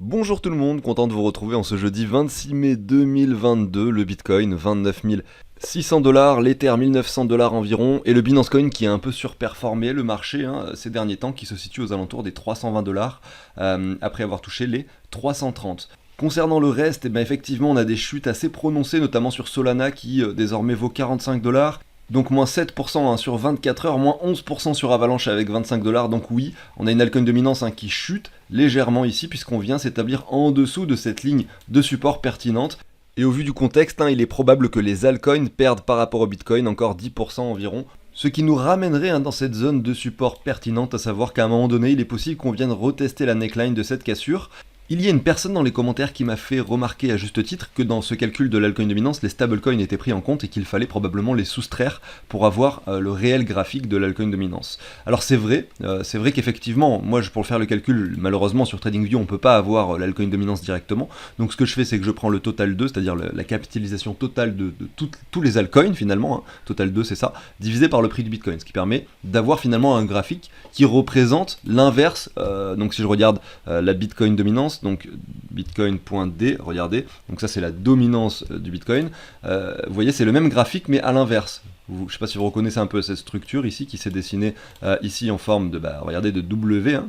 Bonjour tout le monde, content de vous retrouver en ce jeudi 26 mai 2022, le Bitcoin 29 600 $, l'Ether 1900 $ environ, et le Binance Coin qui a un peu surperformé le marché ces derniers temps, qui se situe aux alentours des 320 $, après avoir touché les 330. Concernant le reste, effectivement on a des chutes assez prononcées, notamment sur Solana qui désormais vaut 45 $. Donc moins 7% sur 24 heures, moins 11% sur Avalanche avec 25 $. Donc oui, on a une altcoin dominance qui chute légèrement ici puisqu'on vient s'établir en dessous de cette ligne de support pertinente. Et au vu du contexte, il est probable que les altcoins perdent par rapport au Bitcoin encore 10% environ. Ce qui nous ramènerait dans cette zone de support pertinente, à savoir qu'à un moment donné, il est possible qu'on vienne retester la neckline de cette cassure. Il y a une personne dans les commentaires qui m'a fait remarquer à juste titre que dans ce calcul de l'altcoin dominance, les stablecoins étaient pris en compte et qu'il fallait probablement les soustraire pour avoir le réel graphique de l'altcoin dominance. Alors c'est vrai qu'effectivement, moi pour faire le calcul, malheureusement sur TradingView on peut pas avoir l'altcoin dominance directement, donc ce que je fais c'est que je prends le total 2, c'est-à-dire la capitalisation totale de tous les altcoins finalement, total 2 c'est ça, divisé par le prix du Bitcoin, ce qui permet d'avoir finalement un graphique qui représente l'inverse, donc si je regarde la Bitcoin dominance, donc bitcoin.d, regardez, donc ça c'est la dominance du Bitcoin, vous voyez c'est le même graphique mais à l'inverse. Je ne sais pas si vous reconnaissez un peu cette structure ici qui s'est dessinée ici en forme de, regardez, de W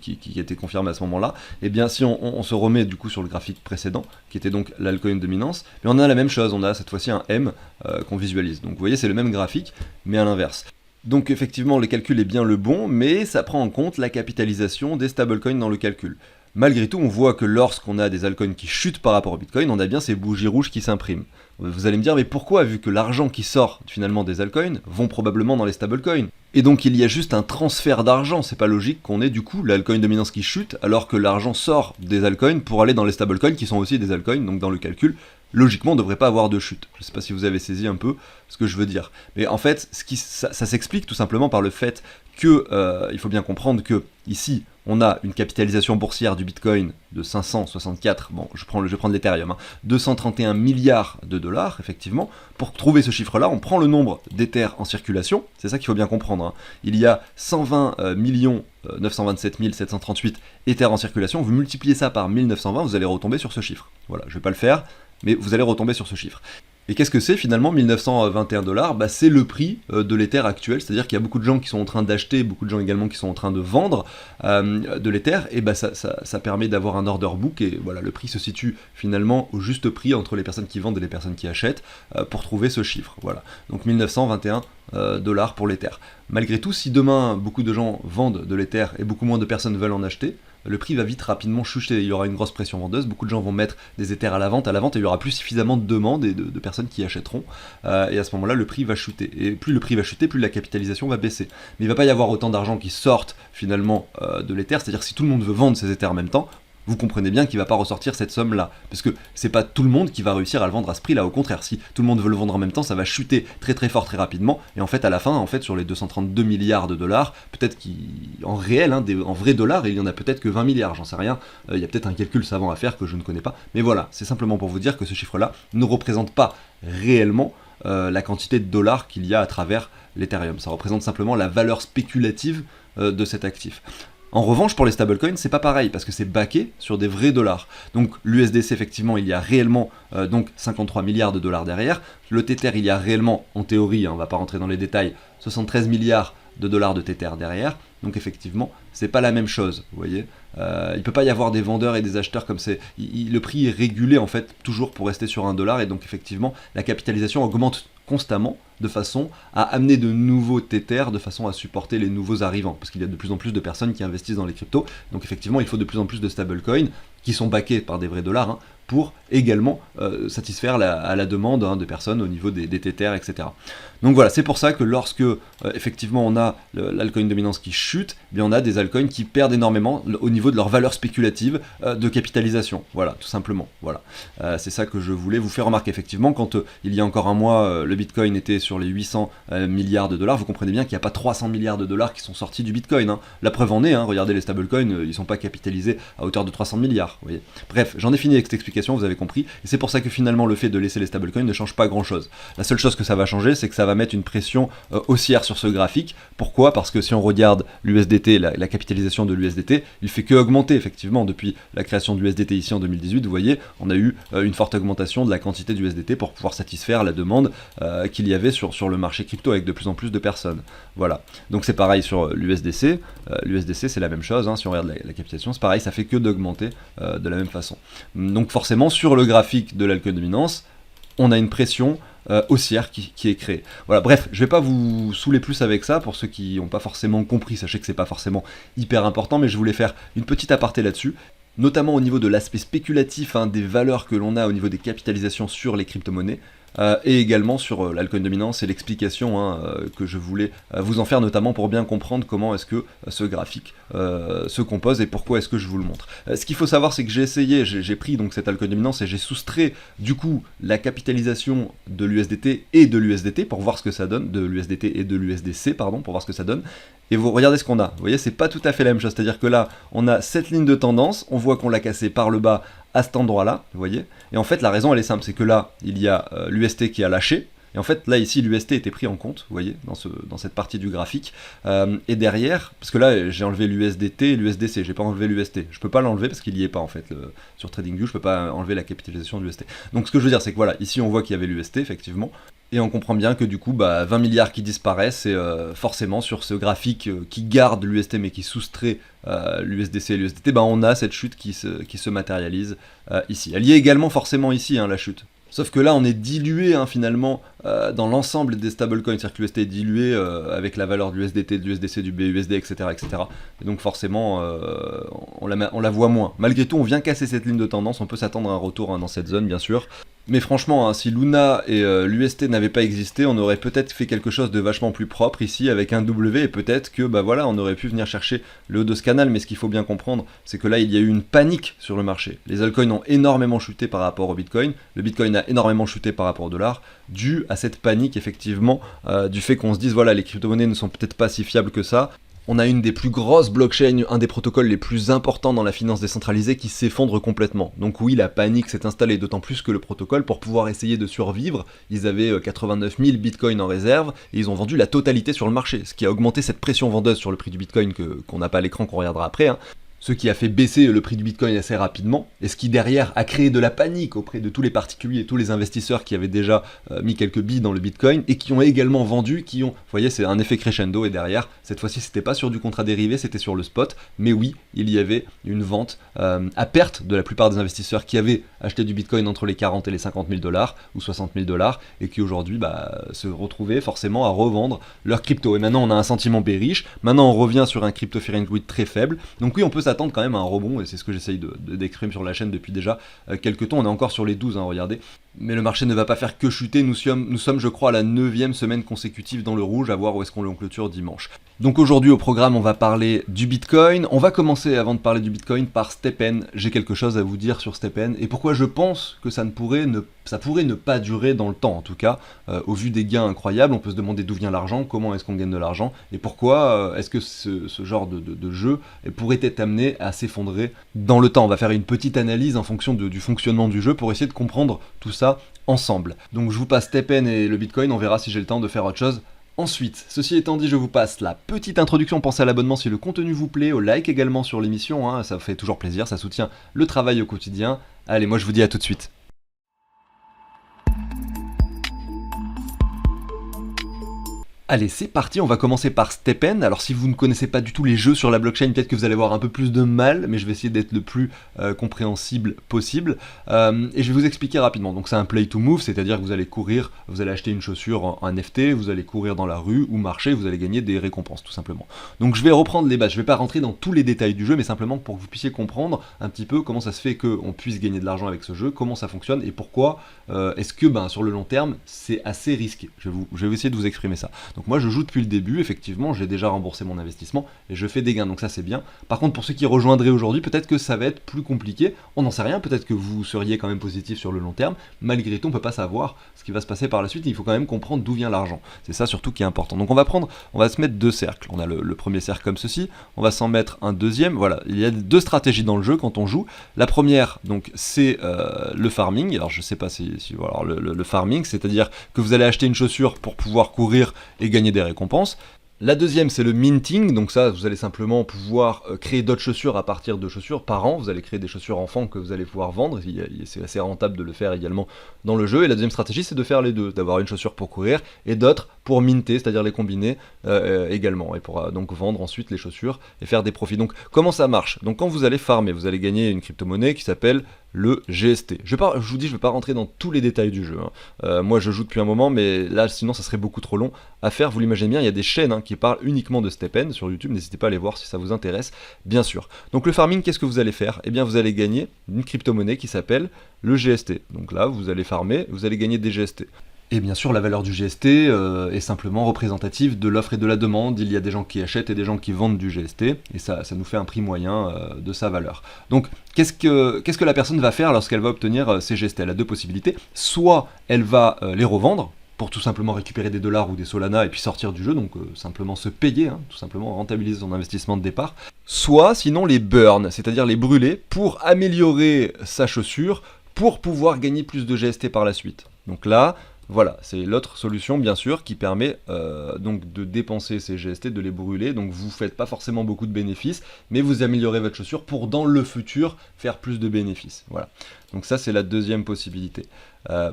qui a été confirmé à ce moment-là. Et bien si on se remet du coup sur le graphique précédent, qui était donc l'altcoin dominance, mais on a la même chose, on a cette fois-ci un M qu'on visualise. Donc vous voyez c'est le même graphique mais à l'inverse. Donc effectivement le calcul est bien le bon, mais ça prend en compte la capitalisation des stablecoins dans le calcul. Malgré tout, on voit que lorsqu'on a des altcoins qui chutent par rapport au Bitcoin, on a bien ces bougies rouges qui s'impriment. Vous allez me dire, mais pourquoi, vu que l'argent qui sort finalement des altcoins vont probablement dans les stablecoins? Et donc il y a juste un transfert d'argent, c'est pas logique qu'on ait du coup l'altcoin dominance qui chute, alors que l'argent sort des altcoins pour aller dans les stablecoins qui sont aussi des altcoins, donc dans le calcul, logiquement on ne devrait pas avoir de chute. Je ne sais pas si vous avez saisi un peu ce que je veux dire. Mais en fait, ça s'explique tout simplement par le fait que, il faut bien comprendre que ici, on a une capitalisation boursière du Bitcoin de 564, bon, je vais prendre l'Ethereum, 231 milliards de dollars, effectivement. Pour trouver ce chiffre-là, on prend le nombre d'Ether en circulation, c'est ça qu'il faut bien comprendre. Il y a 120 927 738 Ether en circulation, vous multipliez ça par 1920, vous allez retomber sur ce chiffre. Voilà, je ne vais pas le faire, mais vous allez retomber sur ce chiffre. Et qu'est-ce que c'est finalement 1921 $? C'est le prix de l'Ether actuel, c'est-à-dire qu'il y a beaucoup de gens qui sont en train d'acheter, beaucoup de gens également qui sont en train de vendre de l'Ether, et ça permet d'avoir un order book, et voilà, le prix se situe finalement au juste prix entre les personnes qui vendent et les personnes qui achètent pour trouver ce chiffre. Voilà, donc 1921 $ pour l'Ether. Malgré tout, si demain beaucoup de gens vendent de l'Ether et beaucoup moins de personnes veulent en acheter, le prix va vite rapidement chuter, il y aura une grosse pression vendeuse, beaucoup de gens vont mettre des Ethers à la vente, et il y aura plus suffisamment de demandes et de personnes qui achèteront, et à ce moment-là le prix va chuter, et plus le prix va chuter, plus la capitalisation va baisser. Mais il ne va pas y avoir autant d'argent qui sortent finalement de l'Ether, c'est-à-dire que si tout le monde veut vendre ses Ethers en même temps, vous comprenez bien qu'il ne va pas ressortir cette somme-là, parce que c'est pas tout le monde qui va réussir à le vendre à ce prix-là, au contraire, si tout le monde veut le vendre en même temps, ça va chuter très très fort très rapidement, et en fait à la fin, sur les 232 milliards de dollars, peut-être qu'en réel, en vrai dollars, il y en a peut-être que 20 milliards, j'en sais rien, il y a peut-être un calcul savant à faire que je ne connais pas, mais voilà, c'est simplement pour vous dire que ce chiffre-là ne représente pas réellement la quantité de dollars qu'il y a à travers l'Ethereum, ça représente simplement la valeur spéculative de cet actif. En revanche, pour les stablecoins, c'est pas pareil, parce que c'est backé sur des vrais dollars. Donc l'USDC, effectivement, il y a réellement 53 milliards de dollars derrière. Le Tether, il y a réellement, en théorie, on va pas rentrer dans les détails, 73 milliards de dollars de Tether derrière. Donc effectivement, c'est pas la même chose, vous voyez. Il peut pas y avoir des vendeurs et des acheteurs comme c'est. Le prix est régulé, en fait, toujours pour rester sur $1, et donc effectivement, la capitalisation augmente constamment, de façon à amener de nouveaux Tether, de façon à supporter les nouveaux arrivants, parce qu'il y a de plus en plus de personnes qui investissent dans les cryptos, donc effectivement il faut de plus en plus de stablecoins, qui sont backés par des vrais dollars, pour également satisfaire à la demande de personnes au niveau des Tether, etc. Donc voilà, c'est pour ça que lorsque effectivement on a l'altcoin dominance qui chute, eh bien on a des altcoins qui perdent énormément au niveau de leur valeur spéculative de capitalisation, voilà, tout simplement, voilà. C'est ça que je voulais vous faire remarquer, effectivement, quand il y a encore un mois, le Bitcoin était sur les 800 milliards de dollars, vous comprenez bien qu'il n'y a pas 300 milliards de dollars qui sont sortis du Bitcoin, La preuve en est, regardez les stablecoins, ils ne sont pas capitalisés à hauteur de 300 milliards, vous voyez. Bref, j'en ai fini avec cette explication explication, vous avez compris, et c'est pour ça que finalement le fait de laisser les stablecoins ne change pas grand chose. La seule chose que ça va changer, c'est que ça va mettre une pression haussière sur ce graphique. Pourquoi? Parce que si on regarde l'USDT, la capitalisation de l'USDT, il fait que augmenter effectivement depuis la création de l'USDT ici en 2018, vous voyez, on a eu une forte augmentation de la quantité d'USDT pour pouvoir satisfaire la demande qu'il y avait sur le marché crypto avec de plus en plus de personnes. Voilà, donc c'est pareil sur l'USDC, l'USDC c'est la même chose, hein, si on regarde la capitalisation, c'est pareil, ça fait que d'augmenter de la même façon. Donc forcément, sur le graphique de l'alcool dominance, on a une pression haussière qui est créée. Voilà, bref, je vais pas vous saouler plus avec ça, pour ceux qui n'ont pas forcément compris, sachez que c'est pas forcément hyper important, mais je voulais faire une petite aparté là-dessus, notamment au niveau de l'aspect spéculatif des valeurs que l'on a au niveau des capitalisations sur les crypto-monnaies, et également sur l'alcool dominance et l'explication que je voulais vous en faire, notamment pour bien comprendre comment est-ce que ce graphique se compose et pourquoi est-ce que je vous le montre. Ce qu'il faut savoir, c'est que j'ai essayé, j'ai pris donc cette alcool dominance et j'ai soustrait du coup la capitalisation de l'USDT et de l'USDT pour voir ce que ça donne, de l'USDT et de l'USDC, pardon, pour voir ce que ça donne. Et vous regardez ce qu'on a, vous voyez, c'est pas tout à fait la même chose, c'est-à-dire que là, on a cette ligne de tendance, on voit qu'on l'a cassée par le bas à cet endroit-là, vous voyez, et en fait la raison elle est simple, c'est que là, il y a l'UST qui a lâché, et en fait là ici l'UST était pris en compte, vous voyez, dans cette partie du graphique, et derrière, parce que là j'ai enlevé l'USDT et l'USDC, j'ai pas enlevé l'UST, je peux pas l'enlever parce qu'il y est pas en fait, sur TradingView je peux pas enlever la capitalisation de l'UST. Donc ce que je veux dire c'est que voilà, ici on voit qu'il y avait l'UST effectivement, et on comprend bien que du coup 20 milliards qui disparaissent, et forcément sur ce graphique qui garde l'UST mais qui soustrait l'USDC et l'USDT, on a cette chute qui se matérialise ici. Elle y est également forcément ici, la chute. Sauf que là on est dilué finalement dans l'ensemble des stablecoins, c'est-à-dire que l'UST est dilué avec la valeur de l'USDT, de l'USDC, du BUSD, etc., etc. Et donc forcément on la voit moins. Malgré tout on vient casser cette ligne de tendance, on peut s'attendre à un retour dans cette zone bien sûr. Mais franchement, si Luna et l'UST n'avaient pas existé, on aurait peut-être fait quelque chose de vachement plus propre ici avec un W, et peut-être que voilà, on aurait pu venir chercher le haut de ce canal, mais ce qu'il faut bien comprendre, c'est que là il y a eu une panique sur le marché. Les altcoins ont énormément chuté par rapport au Bitcoin, le Bitcoin a énormément chuté par rapport au dollar, dû à cette panique effectivement, du fait qu'on se dise voilà, les crypto-monnaies ne sont peut-être pas si fiables que ça. On a une des plus grosses blockchains, un des protocoles les plus importants dans la finance décentralisée qui s'effondre complètement. Donc oui, la panique s'est installée, d'autant plus que le protocole, pour pouvoir essayer de survivre, ils avaient 89 000 bitcoins en réserve, et ils ont vendu la totalité sur le marché, ce qui a augmenté cette pression vendeuse sur le prix du bitcoin qu'on n'a pas à l'écran, qu'on regardera après, ce qui a fait baisser le prix du Bitcoin assez rapidement, et ce qui derrière a créé de la panique auprès de tous les particuliers et tous les investisseurs qui avaient déjà mis quelques billes dans le Bitcoin, et qui ont également vendu, vous voyez, c'est un effet crescendo, et derrière, cette fois-ci, c'était pas sur du contrat dérivé, c'était sur le spot, mais oui, il y avait une vente à perte de la plupart des investisseurs qui avaient acheté du Bitcoin entre les 40 et les 50 000 dollars, ou 60 000 dollars, et qui aujourd'hui se retrouvaient forcément à revendre leur crypto. Et maintenant, on a un sentiment bearish, maintenant on revient sur un crypto fear and greed très faible, donc oui, on peut s'attendre quand même à un rebond, et c'est ce que j'essaye d'exprimer sur la chaîne depuis déjà quelques temps. On est encore sur les 12, regardez, mais le marché ne va pas faire que chuter. Nous sommes je crois à la 9e semaine consécutive dans le rouge, à voir où est-ce qu'on le clôture dimanche. Donc aujourd'hui au programme on va parler du Bitcoin. On va commencer, avant de parler du Bitcoin, par STEPN. J'ai quelque chose à vous dire sur STEPN et pourquoi je pense que ça pourrait ne pas durer dans le temps, en tout cas au vu des gains incroyables. On peut se demander d'où vient l'argent, comment est-ce qu'on gagne de l'argent, et pourquoi est-ce que ce genre de jeu pourrait être amené à s'effondrer dans le temps. On va faire une petite analyse en fonction du fonctionnement du jeu pour essayer de comprendre tout ça ensemble. Donc je vous passe STEPN et le Bitcoin, on verra si j'ai le temps de faire autre chose ensuite. Ceci étant dit, je vous passe la petite introduction. Pensez à l'abonnement si le contenu vous plaît, au like également sur l'émission, ça fait toujours plaisir, ça soutient le travail au quotidien. Allez, moi je vous dis à tout de suite. Allez, c'est parti, on va commencer par STEPN. Alors si vous ne connaissez pas du tout les jeux sur la blockchain, peut-être que vous allez avoir un peu plus de mal, mais je vais essayer d'être le plus compréhensible possible. Et je vais vous expliquer rapidement. Donc c'est un play to move, c'est-à-dire que vous allez courir, vous allez acheter une chaussure en NFT, vous allez courir dans la rue ou marcher, vous allez gagner des récompenses tout simplement. Donc je vais reprendre les bases, je ne vais pas rentrer dans tous les détails du jeu, mais simplement pour que vous puissiez comprendre un petit peu comment ça se fait qu'on puisse gagner de l'argent avec ce jeu, comment ça fonctionne et pourquoi est-ce que sur le long terme c'est assez risqué. Je vais essayer de vous exprimer ça. Donc moi je joue depuis le début, effectivement, j'ai déjà remboursé mon investissement et je fais des gains, donc ça c'est bien. Par contre pour ceux qui rejoindraient aujourd'hui, peut-être que ça va être plus compliqué, on n'en sait rien, peut-être que vous seriez quand même positif sur le long terme, malgré tout on peut pas savoir ce qui va se passer par la suite, il faut quand même comprendre d'où vient l'argent. C'est ça surtout qui est important. Donc on va se mettre deux cercles, on a le premier cercle comme ceci, on va s'en mettre un deuxième, voilà, il y a deux stratégies dans le jeu quand on joue. La première, donc c'est le farming, alors je sais pas si voilà, le farming, c'est-à-dire que vous allez acheter une chaussure pour pouvoir courir et gagner des récompenses. La deuxième, c'est le minting, donc ça, vous allez simplement pouvoir créer d'autres chaussures à partir de chaussures par an, vous allez créer des chaussures enfants que vous allez pouvoir vendre, c'est assez rentable de le faire également dans le jeu, et la deuxième stratégie, c'est de faire les deux, d'avoir une chaussure pour courir, et d'autres pour minter, c'est-à-dire les combiner également, et pour donc vendre ensuite les chaussures et faire des profits. Donc comment ça marche? Donc quand vous allez farmer, vous allez gagner une crypto-monnaie qui s'appelle le GST. Je vous dis, je ne vais pas rentrer dans tous les détails du jeu. Moi, je joue depuis un moment, mais là, sinon, ça serait beaucoup trop long à faire. Vous l'imaginez bien, il y a des chaînes qui parlent uniquement de StepN sur YouTube. N'hésitez pas à aller voir si ça vous intéresse, bien sûr. Donc le farming, qu'est-ce que vous allez faire? Eh bien, vous allez gagner une crypto-monnaie qui s'appelle le GST. Donc là, vous allez farmer, vous allez gagner des GST. Et bien sûr, la valeur du GST est simplement représentative de l'offre et de la demande. Il y a des gens qui achètent et des gens qui vendent du GST, et ça nous fait un prix moyen de sa valeur. Donc, qu'est-ce que la personne va faire lorsqu'elle va obtenir ces GST? Elle a deux possibilités. Soit elle va les revendre, pour tout simplement récupérer des dollars ou des Solana et puis sortir du jeu, donc simplement se payer, tout simplement rentabiliser son investissement de départ. Soit, sinon, les burn, c'est-à-dire les brûler pour améliorer sa chaussure, pour pouvoir gagner plus de GST par la suite. Donc là, voilà, c'est l'autre solution bien sûr qui permet donc de dépenser ces GST, de les brûler, donc vous faites pas forcément beaucoup de bénéfices, mais vous améliorez votre chaussure pour dans le futur faire plus de bénéfices. Voilà, donc ça c'est la deuxième possibilité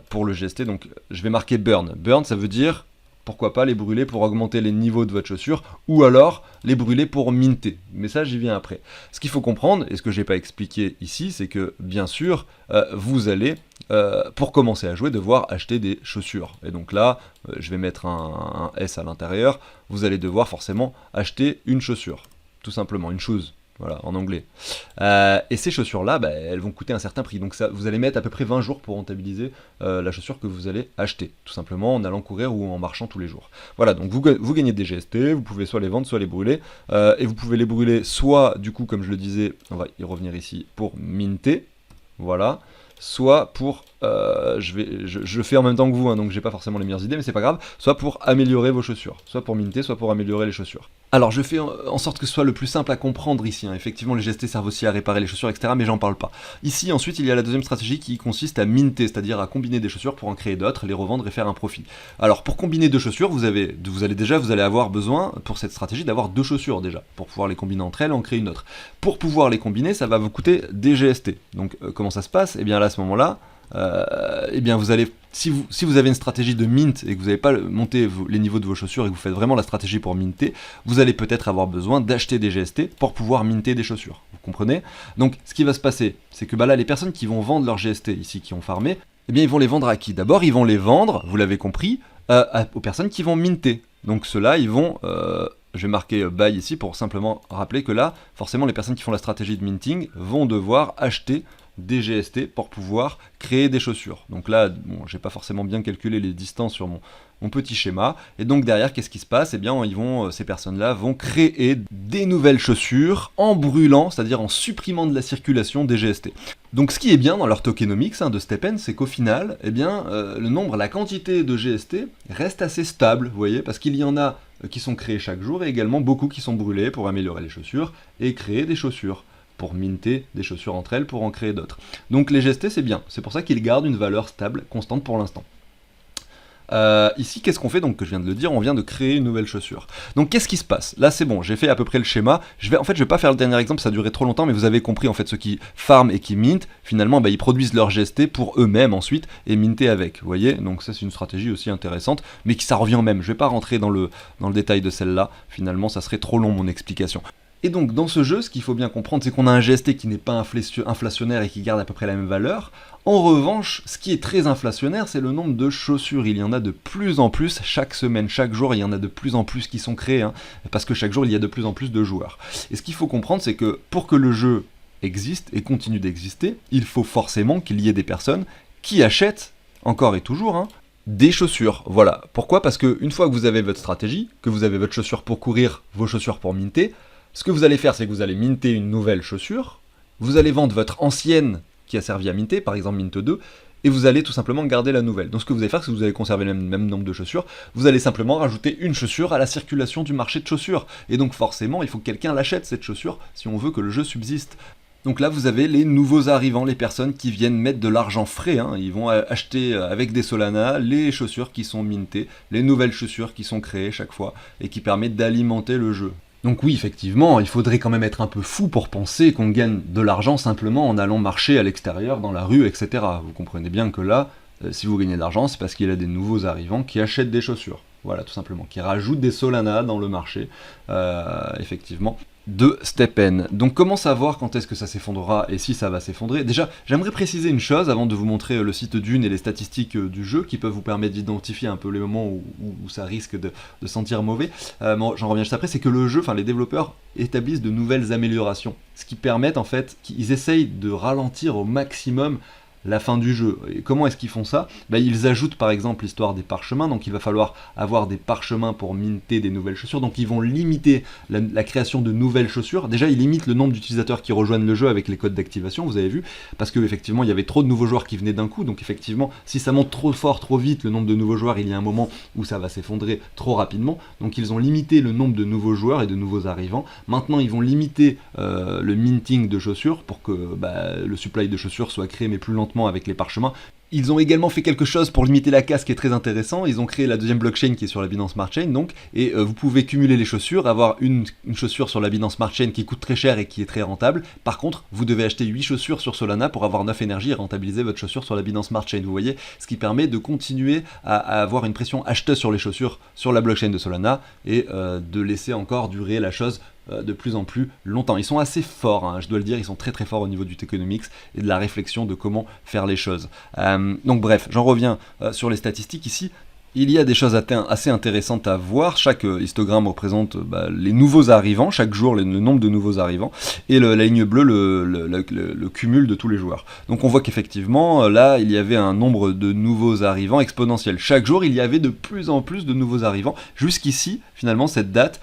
pour le GST, donc je vais marquer burn. Burn ça veut dire pourquoi pas les brûler pour augmenter les niveaux de votre chaussure, ou alors les brûler pour minter. Mais ça, j'y viens après. Ce qu'il faut comprendre, et ce que je n'ai pas expliqué ici, c'est que, bien sûr, vous allez, pour commencer à jouer, devoir acheter des chaussures. Et donc là, je vais mettre un S à l'intérieur, vous allez devoir forcément acheter une chaussure. Tout simplement, une shoes. Voilà, en anglais. Et ces chaussures-là, elles vont coûter un certain prix. Donc ça, vous allez mettre à peu près 20 jours pour rentabiliser la chaussure que vous allez acheter. Tout simplement en allant courir ou en marchant tous les jours. Voilà, donc vous gagnez des GST, vous pouvez soit les vendre, soit les brûler. Et vous pouvez les brûler soit, du coup, comme je le disais, on va y revenir ici, pour minter. Voilà. Soit pour, je fais en même temps que vous, donc j'ai pas forcément les meilleures idées, mais c'est pas grave, soit pour améliorer vos chaussures, soit pour minter, soit pour améliorer les chaussures. Alors je fais en sorte que ce soit le plus simple à comprendre ici, effectivement les GST servent aussi à réparer les chaussures, etc., mais j'en parle pas. Ici ensuite il y a la deuxième stratégie qui consiste à minter, c'est-à-dire à combiner des chaussures pour en créer d'autres, les revendre et faire un profit. Alors pour combiner deux chaussures, vous allez avoir besoin, pour cette stratégie, d'avoir deux chaussures déjà, pour pouvoir les combiner entre elles, en créer une autre. Pour pouvoir les combiner, ça va vous coûter des GST. Donc comment ça se passe? Eh bien là à ce moment-là, eh bien vous allez, si vous avez une stratégie de mint et que vous n'avez pas monté les niveaux de vos chaussures et que vous faites vraiment la stratégie pour minter, vous allez peut-être avoir besoin d'acheter des GST pour pouvoir minter des chaussures. Vous comprenez? Donc ce qui va se passer, c'est que là les personnes qui vont vendre leurs GST ici, qui ont farmé, eh bien ils vont les vendre à qui? D'abord ils vont les vendre, vous l'avez compris, aux personnes qui vont minter. Donc ceux-là ils vont... je vais marquer buy ici pour simplement rappeler que là, forcément les personnes qui font la stratégie de minting vont devoir acheter des GST pour pouvoir créer des chaussures. Donc là, bon, j'ai pas forcément bien calculé les distances sur mon petit schéma, et donc derrière, qu'est-ce qui se passe? Eh bien, ces personnes-là vont créer des nouvelles chaussures en brûlant, c'est-à-dire en supprimant de la circulation des GST. Donc ce qui est bien dans leur tokenomics de StepN, c'est qu'au final, eh bien, la quantité de GST reste assez stable, vous voyez, parce qu'il y en a qui sont créés chaque jour, et également beaucoup qui sont brûlés pour améliorer les chaussures et créer des chaussures, pour minter des chaussures entre elles, pour en créer d'autres. Donc les GST c'est bien, c'est pour ça qu'ils gardent une valeur stable, constante pour l'instant. Ici, qu'est-ce qu'on fait? Donc, que je viens de le dire, on vient de créer une nouvelle chaussure. Donc, qu'est-ce qui se passe? Là, c'est bon, j'ai fait à peu près le schéma. En fait, je vais pas faire le dernier exemple, ça a duré trop longtemps, mais vous avez compris, en fait, ceux qui farment et qui mintent, finalement, ils produisent leur GST pour eux-mêmes ensuite et minter avec. Vous voyez? Donc, ça, c'est une stratégie aussi intéressante, mais ça revient au même. Je vais pas rentrer dans le détail de celle-là. Finalement, ça serait trop long, mon explication. Et donc dans ce jeu, ce qu'il faut bien comprendre, c'est qu'on a un GST qui n'est pas inflationnaire et qui garde à peu près la même valeur. En revanche, ce qui est très inflationnaire, c'est le nombre de chaussures. Il y en a de plus en plus, chaque semaine, chaque jour, il y en a de plus en plus qui sont créés, parce que chaque jour, il y a de plus en plus de joueurs. Et ce qu'il faut comprendre, c'est que pour que le jeu existe et continue d'exister, il faut forcément qu'il y ait des personnes qui achètent, encore et toujours, des chaussures. Voilà. Pourquoi? Parce que une fois que vous avez votre stratégie, que vous avez votre chaussure pour courir, vos chaussures pour minter, ce que vous allez faire, c'est que vous allez minter une nouvelle chaussure, vous allez vendre votre ancienne qui a servi à minter, par exemple Mint 2, et vous allez tout simplement garder la nouvelle. Donc ce que vous allez faire, c'est que vous allez conserver le même nombre de chaussures, vous allez simplement rajouter une chaussure à la circulation du marché de chaussures. Et donc forcément, il faut que quelqu'un l'achète cette chaussure si on veut que le jeu subsiste. Donc là, vous avez les nouveaux arrivants, les personnes qui viennent mettre de l'argent frais. Ils vont acheter avec des Solana les chaussures qui sont mintées, les nouvelles chaussures qui sont créées chaque fois et qui permettent d'alimenter le jeu. Donc oui, effectivement, il faudrait quand même être un peu fou pour penser qu'on gagne de l'argent simplement en allant marcher à l'extérieur, dans la rue, etc. Vous comprenez bien que là, si vous gagnez de l'argent, c'est parce qu'il y a des nouveaux arrivants qui achètent des chaussures. Voilà, tout simplement, qui rajoutent des Solana dans le marché, effectivement, de STEPN. Donc comment savoir quand est-ce que ça s'effondrera et si ça va s'effondrer? Déjà, j'aimerais préciser une chose avant de vous montrer le site Dune et les statistiques du jeu qui peuvent vous permettre d'identifier un peu les moments où ça risque de sentir mauvais. Bon, j'en reviens juste après, c'est que le jeu, enfin les développeurs établissent de nouvelles améliorations, ce qui permet en fait qu'ils essayent de ralentir au maximum la fin du jeu. Et comment est-ce qu'ils font ça? Ils ajoutent par exemple l'histoire des parchemins, donc il va falloir avoir des parchemins pour minter des nouvelles chaussures, donc ils vont limiter la création de nouvelles chaussures. Déjà ils limitent le nombre d'utilisateurs qui rejoignent le jeu avec les codes d'activation, vous avez vu, parce que effectivement il y avait trop de nouveaux joueurs qui venaient d'un coup, donc effectivement si ça monte trop fort, trop vite, le nombre de nouveaux joueurs, il y a un moment où ça va s'effondrer trop rapidement, donc ils ont limité le nombre de nouveaux joueurs et de nouveaux arrivants. Maintenant ils vont limiter le minting de chaussures pour que le supply de chaussures soit créé mais plus lentement avec les parchemins. Ils ont également fait quelque chose pour limiter la casse qui est très intéressant. Ils ont créé la deuxième blockchain qui est sur la Binance Smart Chain, donc, et vous pouvez cumuler les chaussures, avoir une chaussure sur la Binance Smart Chain qui coûte très cher et qui est très rentable. Par contre, vous devez acheter 8 chaussures sur Solana pour avoir 9 énergies et rentabiliser votre chaussure sur la Binance Smart Chain. Vous voyez, ce qui permet de continuer à avoir une pression acheteuse sur les chaussures sur la blockchain de Solana et de laisser encore durer la chose de plus en plus longtemps. Ils sont assez forts, je dois le dire, ils sont très très forts au niveau du tokenomics et de la réflexion de comment faire les choses. Donc bref, j'en reviens sur les statistiques ici. Il y a des choses assez intéressantes à voir. Chaque histogramme représente les nouveaux arrivants, chaque jour le nombre de nouveaux arrivants, et la ligne bleue le cumul de tous les joueurs. Donc on voit qu'effectivement, là, il y avait un nombre de nouveaux arrivants exponentiel. Chaque jour, il y avait de plus en plus de nouveaux arrivants, jusqu'ici, finalement, cette date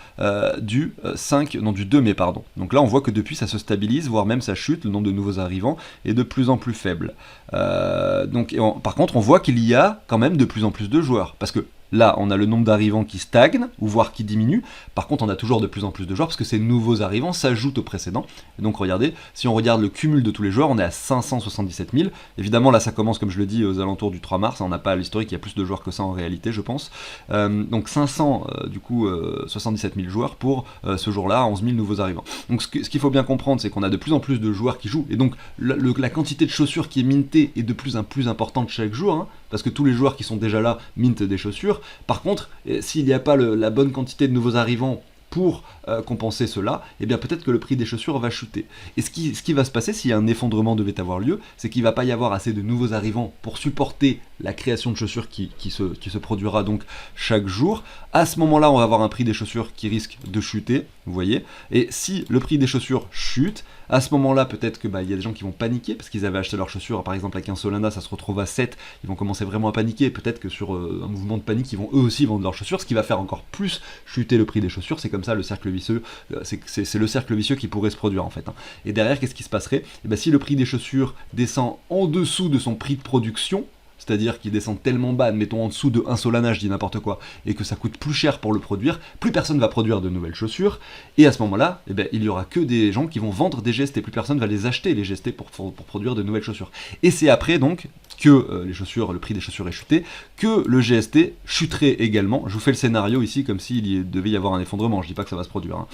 du 2 mai, pardon. Donc là, on voit que depuis, ça se stabilise, voire même ça chute, le nombre de nouveaux arrivants est de plus en plus faible. Par contre, on voit qu'il y a quand même de plus en plus de joueurs. Parce que là, on a le nombre d'arrivants qui stagne, ou voire qui diminue. Par contre, on a toujours de plus en plus de joueurs, parce que ces nouveaux arrivants s'ajoutent aux précédents. Et donc, regardez, si on regarde le cumul de tous les joueurs, on est à 577 000. Évidemment, là, ça commence, comme je le dis, aux alentours du 3 mars. On n'a pas l'historique, il y a plus de joueurs que ça en réalité, je pense. Donc, 77 000 joueurs pour ce jour-là, 11 000 nouveaux arrivants. Donc, ce qu'il faut bien comprendre, c'est qu'on a de plus en plus de joueurs qui jouent. Et donc, la quantité de chaussures qui est mintée est de plus en plus importante chaque jour, parce que tous les joueurs qui sont déjà là mintent des chaussures. Par contre, s'il n'y a pas la bonne quantité de nouveaux arrivants pour compenser cela, eh bien peut-être que le prix des chaussures va chuter. Et ce qui va se passer si un effondrement devait avoir lieu, c'est qu'il ne va pas y avoir assez de nouveaux arrivants pour supporter la création de chaussures qui se produira donc chaque jour. À ce moment-là, on va avoir un prix des chaussures qui risque de chuter, vous voyez. Et si le prix des chaussures chute, à ce moment-là, peut-être que y a des gens qui vont paniquer parce qu'ils avaient acheté leurs chaussures, par exemple à 15 Solana, ça se retrouve à 7, ils vont commencer vraiment à paniquer. Peut-être que sur un mouvement de panique, ils vont eux aussi vendre leurs chaussures, ce qui va faire encore plus chuter le prix des chaussures. C'est comme ça le cercle vicieux, c'est le cercle vicieux qui pourrait se produire en fait. Et derrière, qu'est-ce qui se passerait? Si le prix des chaussures descend en dessous de son prix de production, c'est-à-dire qu'il descend tellement bas, admettons en dessous de 1 Solana, je dis n'importe quoi, et que ça coûte plus cher pour le produire, plus personne va produire de nouvelles chaussures, et à ce moment-là, il y aura que des gens qui vont vendre des GST, plus personne va les acheter, les GST, pour produire de nouvelles chaussures. Et c'est après donc que le prix des chaussures est chuté, que le GST chuterait également. Je vous fais le scénario ici comme s'il devait y avoir un effondrement, je dis pas que ça va se produire,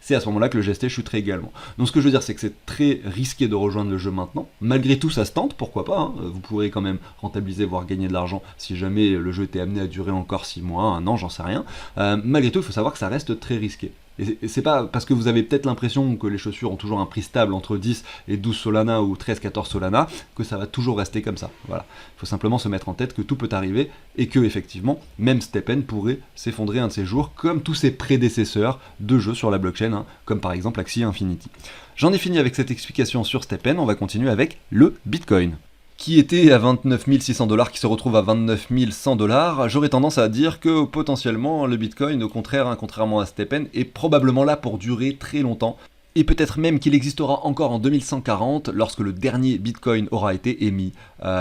c'est à ce moment-là que le GST chuterait également. Donc ce que je veux dire, c'est que c'est très risqué de rejoindre le jeu maintenant. Malgré tout, ça se tente, pourquoi pas, vous pourrez quand même rentabiliser, voire gagner de l'argent si jamais le jeu était amené à durer encore 6 mois, 1 an, j'en sais rien. Malgré tout, il faut savoir que ça reste très risqué. Et c'est pas parce que vous avez peut-être l'impression que les chaussures ont toujours un prix stable entre 10 et 12 Solana ou 13-14 Solana que ça va toujours rester comme ça. Voilà. Il faut simplement se mettre en tête que tout peut arriver et que effectivement, même STEPN pourrait s'effondrer un de ces jours comme tous ses prédécesseurs de jeux sur la blockchain, comme par exemple Axie Infinity. J'en ai fini avec cette explication sur STEPN, on va continuer avec le Bitcoin. qui était à 29 600 $, qui se retrouve à 29 100 $, j'aurais tendance à dire que potentiellement le Bitcoin, au contraire, hein, contrairement à STEPN, est probablement là pour durer très longtemps. Et peut-être même qu'il existera encore en 2140 lorsque le dernier Bitcoin aura été émis,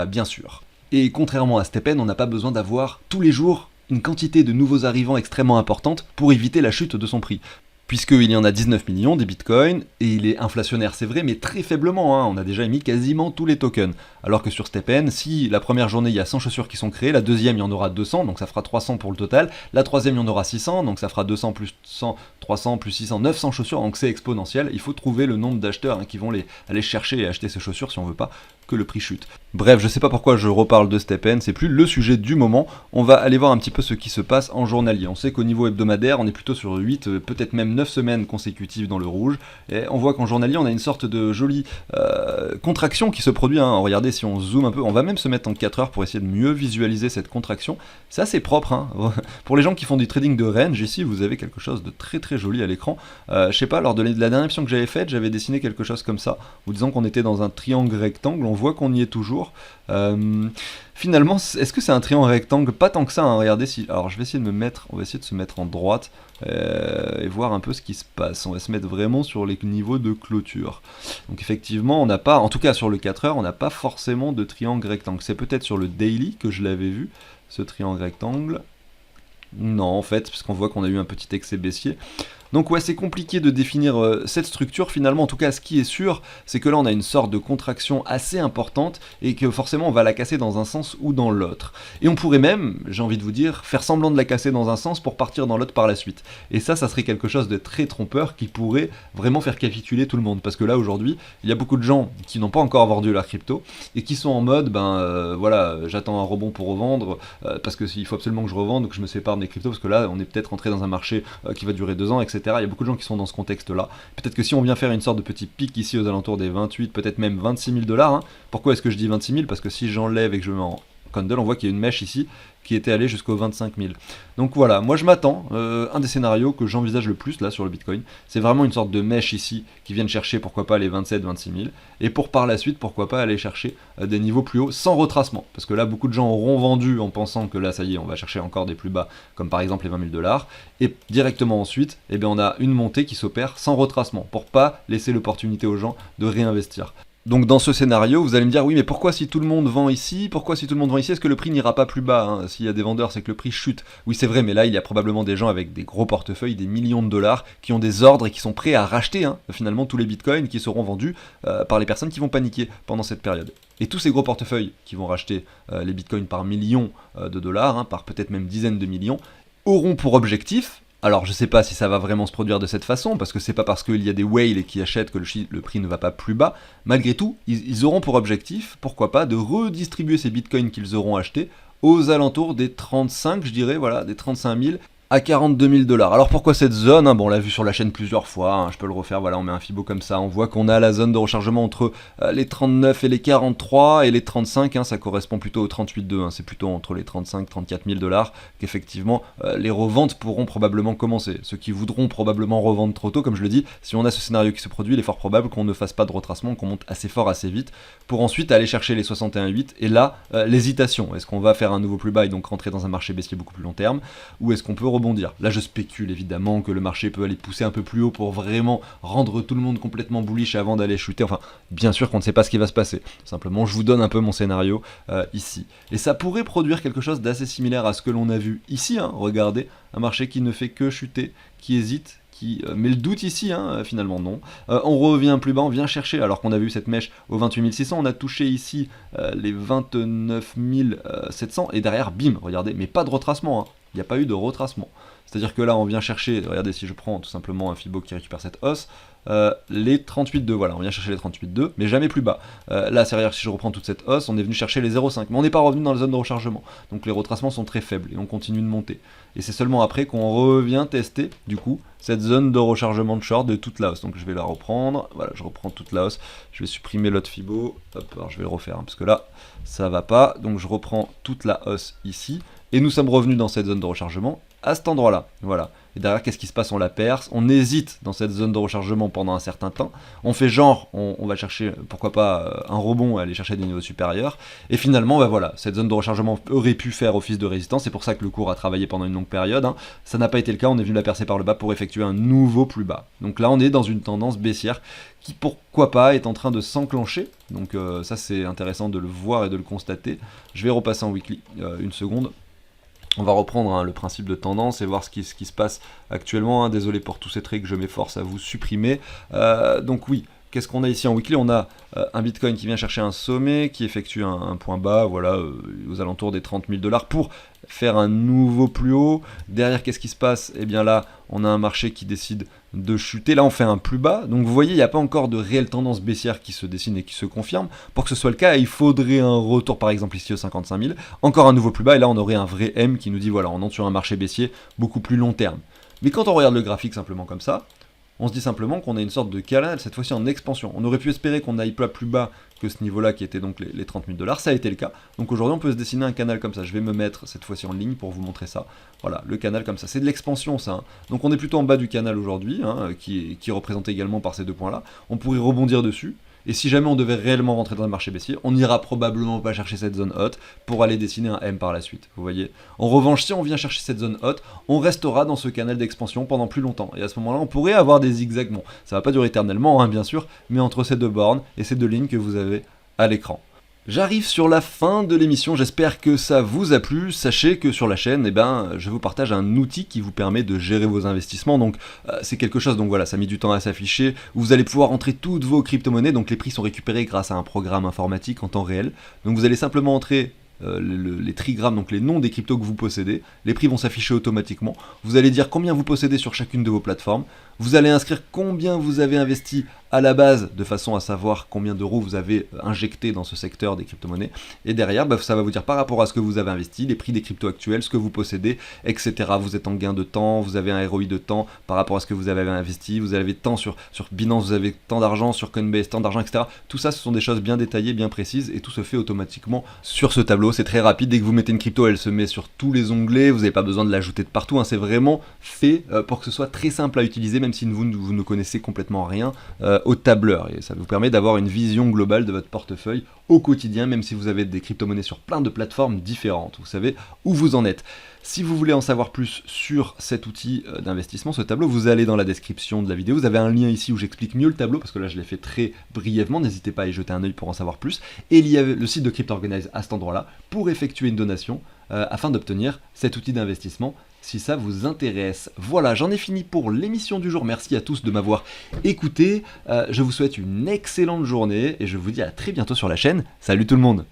bien sûr. Et contrairement à STEPN, on n'a pas besoin d'avoir tous les jours une quantité de nouveaux arrivants extrêmement importante pour éviter la chute de son prix. Puisqu'il y en a 19 millions des bitcoins, et il est inflationnaire c'est vrai, mais très faiblement, hein. On a déjà émis quasiment tous les tokens. Alors que sur STEPN, si la première journée il y a 100 chaussures qui sont créées, la deuxième il y en aura 200, donc ça fera 300 pour le total, la troisième il y en aura 600, donc ça fera 200 plus 100, 300 plus 600, 900 chaussures, donc c'est exponentiel. Il faut trouver le nombre d'acheteurs qui vont aller chercher et acheter ces chaussures si on veut pas que le prix chute. Bref, je sais pas pourquoi je reparle de STEPN, c'est plus le sujet du moment. On va aller voir un petit peu ce qui se passe en journalier. On sait qu'au niveau hebdomadaire, on est plutôt sur 8, peut-être même 9 semaines consécutives dans le rouge. Et on voit qu'en journalier, on a une sorte de jolie contraction qui se produit. Hein. Regardez, si on zoome un peu, on va même se mettre en 4 heures pour essayer de mieux visualiser cette contraction. C'est assez propre. Hein. Pour les gens qui font du trading de range, ici, vous avez quelque chose de très très joli à l'écran. Je sais pas, lors de la dernière émission que j'avais faite, j'avais dessiné quelque chose comme ça, vous disant qu'on était dans un triangle rectangle. On voit qu'on y est toujours. Finalement, est-ce que c'est un triangle rectangle? Pas tant que ça, hein. Regardez si. Alors je vais essayer de on va essayer de se mettre en droite et voir un peu ce qui se passe. On va se mettre vraiment sur les niveaux de clôture. Donc effectivement, on n'a pas, en tout cas sur le 4 heures, on n'a pas forcément de triangle rectangle. C'est peut-être sur le daily que je l'avais vu, ce triangle rectangle. Non, en fait, parce qu'on voit qu'on a eu un petit excès baissier. Donc ouais, c'est compliqué de définir cette structure finalement. En tout cas, ce qui est sûr, c'est que là on a une sorte de contraction assez importante et que forcément on va la casser dans un sens ou dans l'autre. Et on pourrait même, j'ai envie de vous dire, faire semblant de la casser dans un sens pour partir dans l'autre par la suite. Et ça serait quelque chose de très trompeur qui pourrait vraiment faire capituler tout le monde. Parce que là aujourd'hui, il y a beaucoup de gens qui n'ont pas encore vendu leur crypto et qui sont en mode, voilà, j'attends un rebond pour revendre parce qu'il faut absolument que je revende ou que je me sépare de mes cryptos parce que là on est peut-être rentré dans un marché qui va durer 2 ans, etc. Il y a beaucoup de gens qui sont dans ce contexte-là. Peut-être que si on vient faire une sorte de petit pic ici aux alentours des 28, peut-être même 26 000 $, hein. Pourquoi est-ce que je dis 26 000? Parce que si j'enlève et que je mets en candle, on voit qu'il y a une mèche ici qui était allée jusqu'aux 25 000. Donc voilà, moi je m'attends, un des scénarios que j'envisage le plus là sur le Bitcoin, c'est vraiment une sorte de mèche ici qui vienne chercher pourquoi pas les 27-26 000, et pour par la suite pourquoi pas aller chercher des niveaux plus hauts sans retracement, parce que là beaucoup de gens auront vendu en pensant que là ça y est on va chercher encore des plus bas, comme par exemple les 20 000 $, et directement ensuite, eh bien, on a une montée qui s'opère sans retracement, pour pas laisser l'opportunité aux gens de réinvestir. Donc dans ce scénario, vous allez me dire, oui mais pourquoi si tout le monde vend ici, est-ce que le prix n'ira pas plus bas, hein? S'il y a des vendeurs, c'est que le prix chute. Oui c'est vrai, mais là il y a probablement des gens avec des gros portefeuilles, des millions de dollars, qui ont des ordres et qui sont prêts à racheter finalement tous les bitcoins qui seront vendus par les personnes qui vont paniquer pendant cette période. Et tous ces gros portefeuilles qui vont racheter les bitcoins par millions de dollars, par peut-être même dizaines de millions, auront pour objectif. Alors je sais pas si ça va vraiment se produire de cette façon, parce que c'est pas parce qu'il y a des whales qui achètent que le prix ne va pas plus bas. Malgré tout, ils auront pour objectif, pourquoi pas, de redistribuer ces bitcoins qu'ils auront achetés aux alentours des 35, je dirais, voilà, des 35 000 à 42 000 $. Alors pourquoi cette zone, on l'a vu sur la chaîne plusieurs fois, je peux le refaire, voilà, on met un Fibo comme ça, on voit qu'on a la zone de rechargement entre les 39 et les 43, et les 35, ça correspond plutôt aux 38,2, c'est plutôt entre les 35 34 000 $ qu'effectivement les reventes pourront probablement commencer. Ceux qui voudront probablement revendre trop tôt, comme je le dis, si on a ce scénario qui se produit, il est fort probable qu'on ne fasse pas de retracement, qu'on monte assez fort assez vite, pour ensuite aller chercher les 61,8, et là, l'hésitation, est-ce qu'on va faire un nouveau plus bas et donc rentrer dans un marché baissier beaucoup plus long terme, ou est-ce qu'on peut rebondir. Là je spécule évidemment que le marché peut aller pousser un peu plus haut pour vraiment rendre tout le monde complètement bullish avant d'aller chuter, enfin bien sûr qu'on ne sait pas ce qui va se passer, simplement je vous donne un peu mon scénario ici. Et ça pourrait produire quelque chose d'assez similaire à ce que l'on a vu ici, regardez, un marché qui ne fait que chuter, qui hésite, qui met le doute ici, finalement non. On revient plus bas, on vient chercher, alors qu'on avait eu cette mèche aux 28 600, on a touché ici les 29 700, et derrière, bim, regardez, mais pas de retracement, il n'y a pas eu de retracement. C'est-à-dire que là, on vient chercher, regardez, si je prends tout simplement un Fibo qui récupère cette hausse, les 38,2, voilà, on vient chercher les 38,2, mais jamais plus bas. Là, c'est-à-dire que si je reprends toute cette hausse, on est venu chercher les 0,5, mais on n'est pas revenu dans la zone de rechargement. Donc les retracements sont très faibles, et on continue de monter. Et c'est seulement après qu'on revient tester, du coup, cette zone de rechargement de short de toute la hausse. Donc je vais la reprendre, voilà, je reprends toute la hausse, je vais supprimer l'autre Fibo, hop, alors je vais le refaire, parce que là, ça va pas, donc je reprends toute la hausse ici, et nous sommes revenus dans cette zone de rechargement, à cet endroit-là. Voilà. Et derrière, qu'est-ce qui se passe? On la perce, on hésite dans cette zone de rechargement pendant un certain temps, on fait genre, on va chercher, pourquoi pas, un rebond, aller chercher des niveaux supérieurs, et finalement, bah voilà, cette zone de rechargement aurait pu faire office de résistance, c'est pour ça que le cours a travaillé pendant une longue période, hein. Ça n'a pas été le cas, on est venu la percer par le bas pour effectuer un nouveau plus bas. Donc là, on est dans une tendance baissière qui, pourquoi pas, est en train de s'enclencher, donc ça c'est intéressant de le voir et de le constater. Je vais repasser en weekly, une seconde. On va reprendre hein, le principe de tendance et voir ce qui se passe actuellement. Hein. Désolé pour tous ces traits que je m'efforce à vous supprimer. Donc oui, qu'est-ce qu'on a ici en weekly? On a un Bitcoin qui vient chercher un sommet, qui effectue un point bas, voilà, aux alentours des 30 000 $ pour faire un nouveau plus haut. Derrière, qu'est-ce qui se passe? Eh bien là, on a un marché qui décide de chuter. Là, on fait un plus bas. Donc vous voyez, il n'y a pas encore de réelle tendance baissière qui se dessine et qui se confirme. Pour que ce soit le cas, il faudrait un retour, par exemple ici aux 55 000. Encore un nouveau plus bas. Et là, on aurait un vrai M qui nous dit, voilà, on entre sur un marché baissier beaucoup plus long terme. Mais quand on regarde le graphique simplement comme ça, on se dit simplement qu'on a une sorte de canal, cette fois-ci en expansion. On aurait pu espérer qu'on aille pas plus bas que ce niveau-là, qui était donc les 30 000 $. Ça a été le cas. Donc aujourd'hui, on peut se dessiner un canal comme ça. Je vais me mettre cette fois-ci en ligne pour vous montrer ça. Voilà, le canal comme ça. C'est de l'expansion, ça. Hein. Donc on est plutôt en bas du canal aujourd'hui, hein, qui est représenté également par ces deux points-là. On pourrait rebondir dessus. Et si jamais on devait réellement rentrer dans le marché baissier, on n'ira probablement pas chercher cette zone haute pour aller dessiner un M par la suite, vous voyez. En revanche, si on vient chercher cette zone haute, on restera dans ce canal d'expansion pendant plus longtemps. Et à ce moment-là, on pourrait avoir des zigzags. Bon, ça va pas durer éternellement, hein, bien sûr, mais entre ces deux bornes et ces deux lignes que vous avez à l'écran. J'arrive sur la fin de l'émission, j'espère que ça vous a plu. Sachez que sur la chaîne, eh ben, je vous partage un outil qui vous permet de gérer vos investissements. Donc c'est quelque chose, donc voilà, ça a mis du temps à s'afficher. Vous allez pouvoir entrer toutes vos crypto-monnaies, donc les prix sont récupérés grâce à un programme informatique en temps réel. Donc vous allez simplement entrer les trigrammes, donc les noms des cryptos que vous possédez. Les prix vont s'afficher automatiquement. Vous allez dire combien vous possédez sur chacune de vos plateformes. Vous allez inscrire combien vous avez investi à la base, de façon à savoir combien d'euros vous avez injecté dans ce secteur des crypto-monnaies. Et derrière, bah, ça va vous dire par rapport à ce que vous avez investi, les prix des cryptos actuels, ce que vous possédez, etc. Vous êtes en gain de temps, vous avez un ROI de temps par rapport à ce que vous avez investi, vous avez tant sur Binance, vous avez tant d'argent, sur Coinbase, tant d'argent, etc. Tout ça, ce sont des choses bien détaillées, bien précises, et tout se fait automatiquement sur ce tableau. C'est très rapide, dès que vous mettez une crypto, elle se met sur tous les onglets, vous n'avez pas besoin de l'ajouter de partout, hein. C'est vraiment fait pour que ce soit très simple à utiliser, même si vous ne connaissez complètement rien au tableur, et ça vous permet d'avoir une vision globale de votre portefeuille au quotidien, même si vous avez des crypto-monnaies sur plein de plateformes différentes, vous savez où vous en êtes. Si vous voulez en savoir plus sur cet outil d'investissement, ce tableau, vous allez dans la description de la vidéo, vous avez un lien ici où j'explique mieux le tableau, parce que là je l'ai fait très brièvement, n'hésitez pas à y jeter un œil pour en savoir plus, et il y a le site de CryptOrganize à cet endroit-là, pour effectuer une donation, afin d'obtenir cet outil d'investissement, si ça vous intéresse. Voilà, j'en ai fini pour l'émission du jour. Merci à tous de m'avoir écouté. Je vous souhaite une excellente journée et je vous dis à très bientôt sur la chaîne. Salut tout le monde!